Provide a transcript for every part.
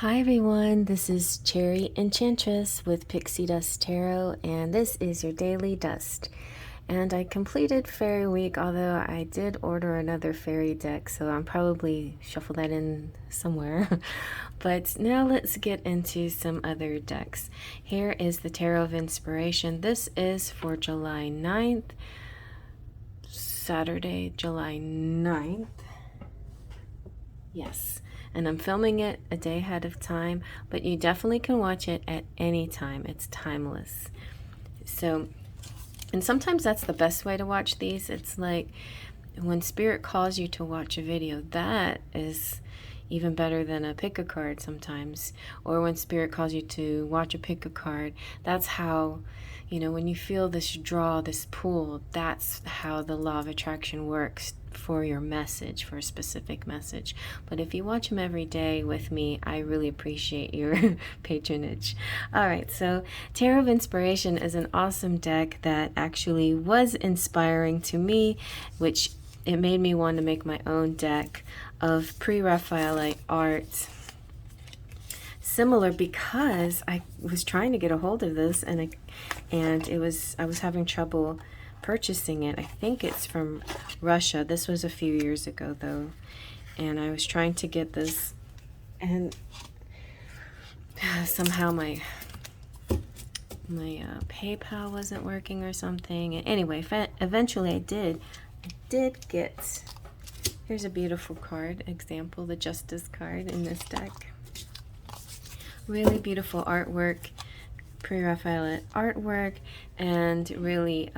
Hi everyone, this is Cherry Enchantress with Pixie Dust Tarot, and this is your daily dust. And I completed Fairy Week, although I did order another fairy deck, so I'll probably shuffle that in somewhere. But now let's get into some other decks. Here is the Tarot of Inspiration. This is for July 9th, Saturday, July 9th. Yes, and I'm filming it a day ahead of time, but you definitely can watch it at any time. It's timeless. So, and sometimes that's the best way to watch these. It's like when Spirit calls you to watch a video, that is even better than a pick a card sometimes. Or when Spirit calls you to watch a pick a card, that's how, when you feel this draw, this pull, that's how the law of attraction works for your message, for a specific message. But if you watch them every day with me, I really appreciate your patronage. All right, so Tarot of Inspiration is an awesome deck that actually was inspiring to me, which it made me want to make my own deck of pre-Raphaelite art. Similar, because I was trying to get a hold of this and I was having trouble purchasing it. I think it's from Russia. This was a few years ago though, and I was trying to get this, and somehow my PayPal wasn't working or something. And anyway, eventually I did get. Here's a beautiful card example, the Justice card in this deck. Really beautiful artwork, pre-Raphaelite artwork, and really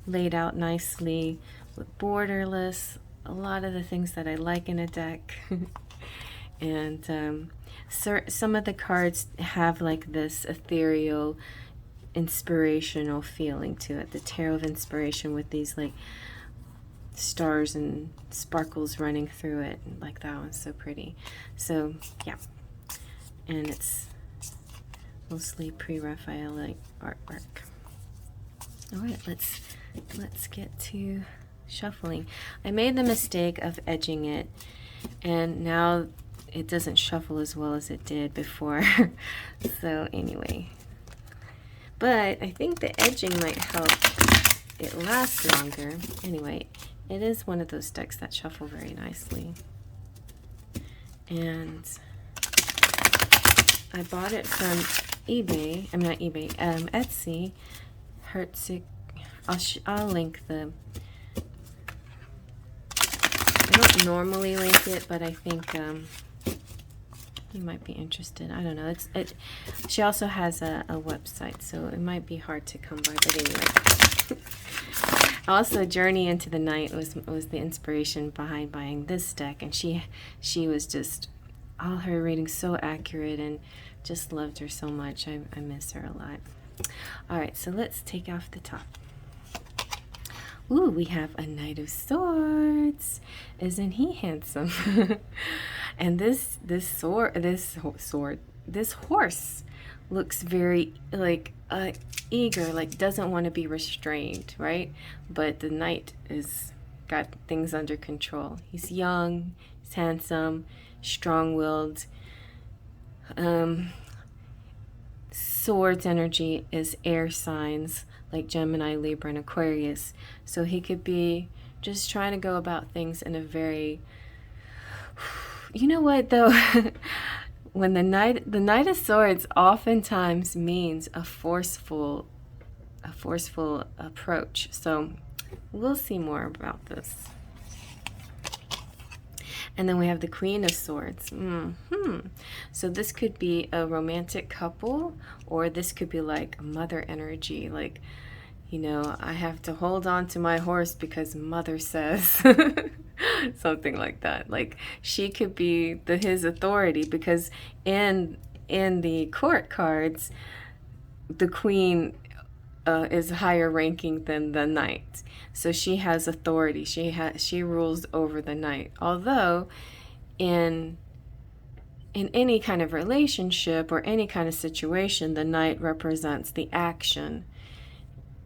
laid out nicely with borderless, a lot of the things that I like in a deck. And some of the cards have like this ethereal, inspirational feeling to it. The Tarot of Inspiration with these like stars and sparkles running through it, like that one's so pretty. So yeah, and it's mostly pre-Raphaelite artwork. All right, let's get to shuffling. I made the mistake of edging it, and now it doesn't shuffle as well as it did before. So anyway, but I think the edging might help it last longer. Anyway, it is one of those decks that shuffle very nicely. And I bought it from eBay. I'm not eBay. Etsy. Herzig. I'll link the. I don't normally link it, but I think you might be interested. I don't know. She also has a website, so it might be hard to come by. But anyway. Also, Journey into the Night was the inspiration behind buying this deck, and she was just, all her readings so accurate, and just loved her so much. I miss her a lot. All right, so let's take off the top. Ooh, we have a Knight of Swords. Isn't he handsome? And this horse looks very like eager, like doesn't want to be restrained, right? But the knight is got things under control. He's young, he's handsome, strong-willed. Swords energy is air signs like Gemini, Libra, and Aquarius. So he could be just trying to go about things in a very, you know what though? When the Knight of Swords oftentimes means a forceful approach. So we'll see more about this. And then we have the Queen of Swords. So this could be a romantic couple, or this could be like mother energy, like, I have to hold on to my horse because mother says. Something like that. Like she could be his authority, because in the court cards, the queen is higher ranking than the knight, so she has authority. She rules over the knight. Although in any kind of relationship or any kind of situation, the knight represents the action.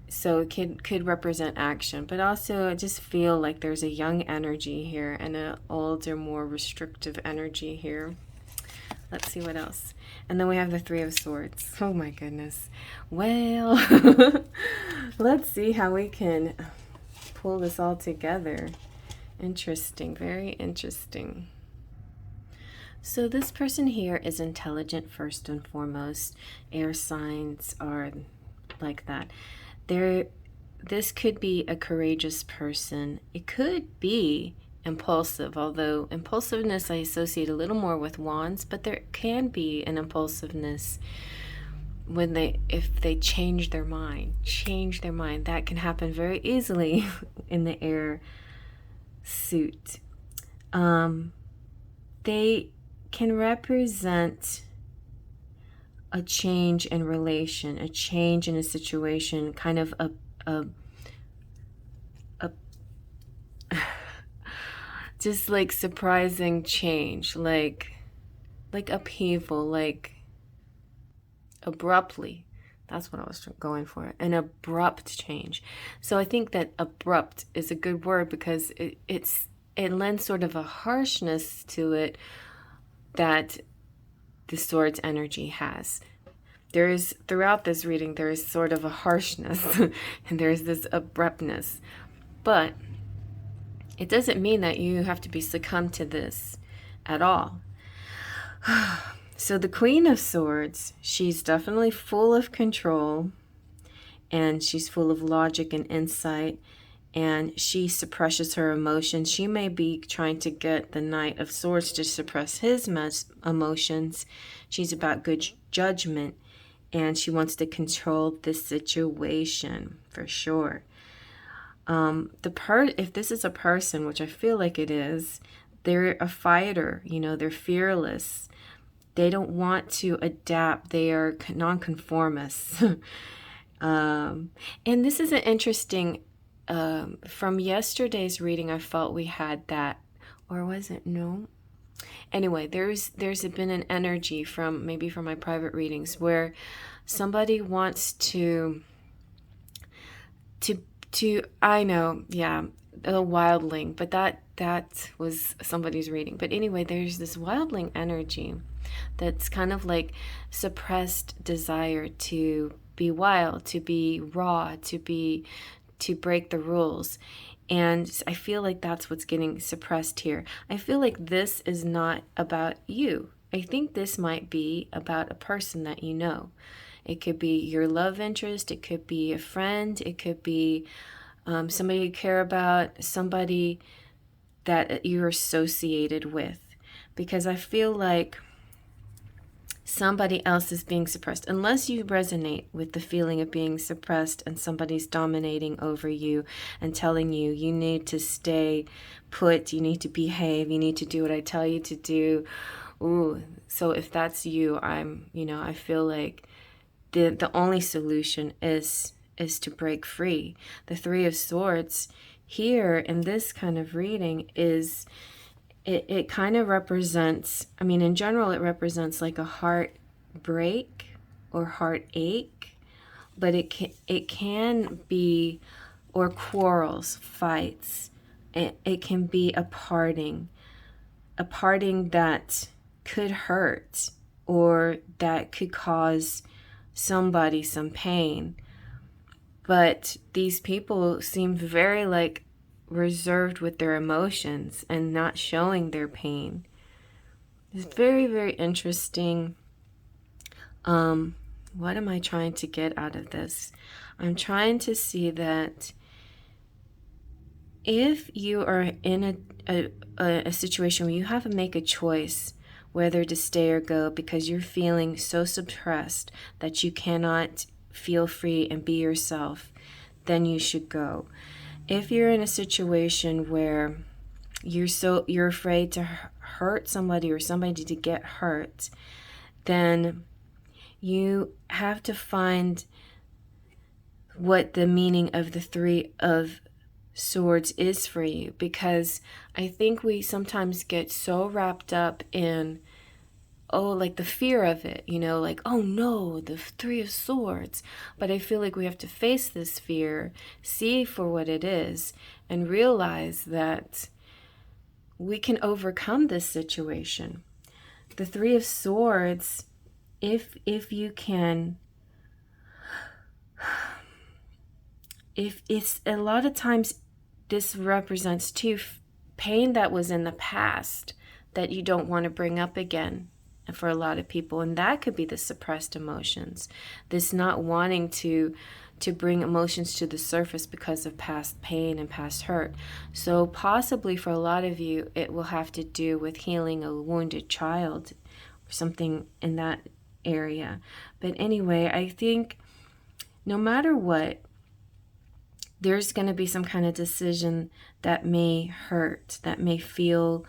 So it could represent action, but also I just feel like there's a young energy here and an older, more restrictive energy here. Let's see what else. And then we have the Three of Swords. Oh my goodness. Well, let's see how we can pull this all together. Interesting, very interesting. So this person here is intelligent first and foremost. Air signs are like that. This could be a courageous person. It could be impulsive, although impulsiveness I associate a little more with wands, but there can be an impulsiveness when if they change their mind. That can happen very easily in the air suit. They can represent a change in relation, a change in a situation, kind of a just like surprising change, like upheaval, like abruptly. That's what I was going for, an abrupt change. So I think that abrupt is a good word because it lends sort of a harshness to it that the Swords energy has. There is, throughout this reading, there is sort of a harshness and there's this abruptness. But it doesn't mean that you have to be succumbed to this at all. So the Queen of Swords, she's definitely full of control and she's full of logic and insight, and she suppresses her emotions. She may be trying to get the Knight of Swords to suppress his emotions. She's about good judgment and she wants to control this situation for sure. If this is a person, which I feel like it is, they're a fighter, they're fearless. They don't want to adapt. They are nonconformists. And this is an interesting, from yesterday's reading, I felt we had that, or was it? No. Anyway, there's been an energy from my private readings where somebody wants to I know, yeah, a wildling, but that was somebody's reading. But anyway, there's this wildling energy that's kind of like suppressed desire to be wild, to be raw, to break the rules. And I feel like that's what's getting suppressed here. I feel like this is not about you. I think this might be about a person that you know. It could be your love interest. It could be a friend. It could be somebody you care about, somebody that you're associated with. Because I feel like somebody else is being suppressed. Unless you resonate with the feeling of being suppressed and somebody's dominating over you and telling you, you need to stay put, you need to behave, you need to do what I tell you to do. Ooh, so if that's you, I feel like the only solution is to break free. The Three of Swords here in this kind of reading is, it kind of represents, in general, it represents like a heartbreak or heartache, but it can be, or quarrels, fights. It can be a parting that could hurt or that could cause somebody some pain. But these people seem very reserved with their emotions and not showing their pain. It's very, very interesting. What am I trying to get out of this? I'm trying to see that if you are in a situation where you have to make a choice whether to stay or go because you're feeling so suppressed that you cannot feel free and be yourself, then you should go. If you're in a situation where you're afraid to hurt somebody or somebody to get hurt, then you have to find what the meaning of the Three of Swords is for you, because I think we sometimes get so wrapped up in the fear of it, oh no, the Three of Swords. But I feel like we have to face this fear, see for what it is, and realize that we can overcome this situation. the Three of Swords, if you can, if it's a lot of times this represents too pain that was in the past that you don't want to bring up again for a lot of people, and that could be the suppressed emotions, this not wanting to bring emotions to the surface because of past pain and past hurt. So possibly for a lot of you it will have to do with healing a wounded child or something in that area. But anyway, I think no matter what, there's going to be some kind of decision that may hurt, that may feel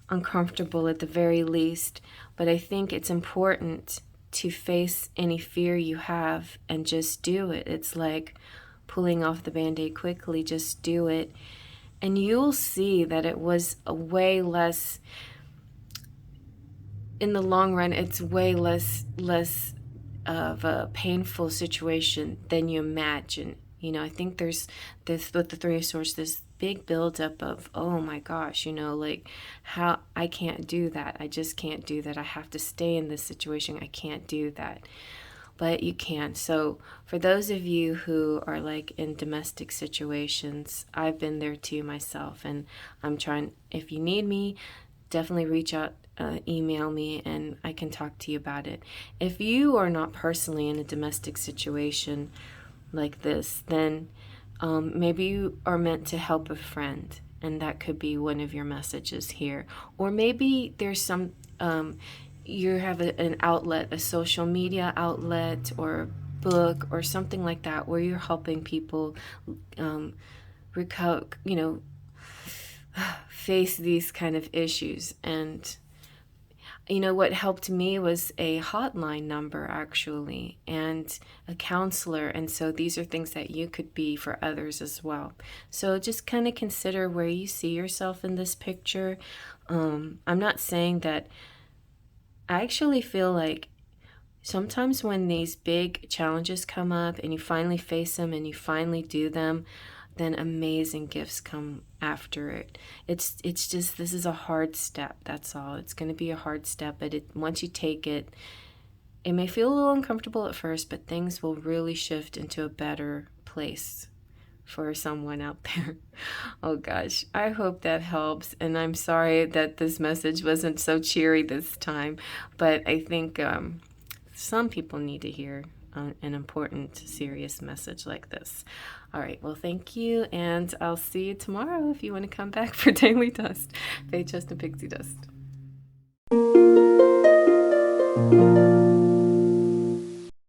uncomfortable at the very least. But I think it's important to face any fear you have and just do it. It's like pulling off the Band-Aid quickly. Just do it. And you'll see that it was a way less, in the long run, it's way less of a painful situation than you imagine. You know, I think there's this, with the Three of Swords, this big buildup of, oh my gosh, you know, like, how I can't do that. I just can't do that. I have to stay in this situation. I can't do that. But you can. So for those of you who are like in domestic situations, I've been there too myself, and I'm trying, if you need me, definitely reach out, email me, and I can talk to you about it. If you are not personally in a domestic situation like this, then maybe you are meant to help a friend, and that could be one of your messages here. Or maybe there's some, you have an outlet, a social media outlet or book or something like that, where you're helping people recover, you know, face these kind of issues. And you know, what helped me was a hotline number, actually, and a counselor. And so these are things that you could be for others as well. So just kind of consider where you see yourself in this picture. I'm not saying that, I actually feel like sometimes when these big challenges come up and you finally face them and you finally do them, then amazing gifts come after it. It's just, this is a hard step, that's all. It's going to be a hard step, but once you take it, it may feel a little uncomfortable at first, but things will really shift into a better place for someone out there. Oh gosh, I hope that helps, and I'm sorry that this message wasn't so cheery this time, but I think some people need to hear an important, serious message like this. All right, well, thank you, and I'll see you tomorrow if you want to come back for Daily Dust. Faith, Trust, and Pixie Dust.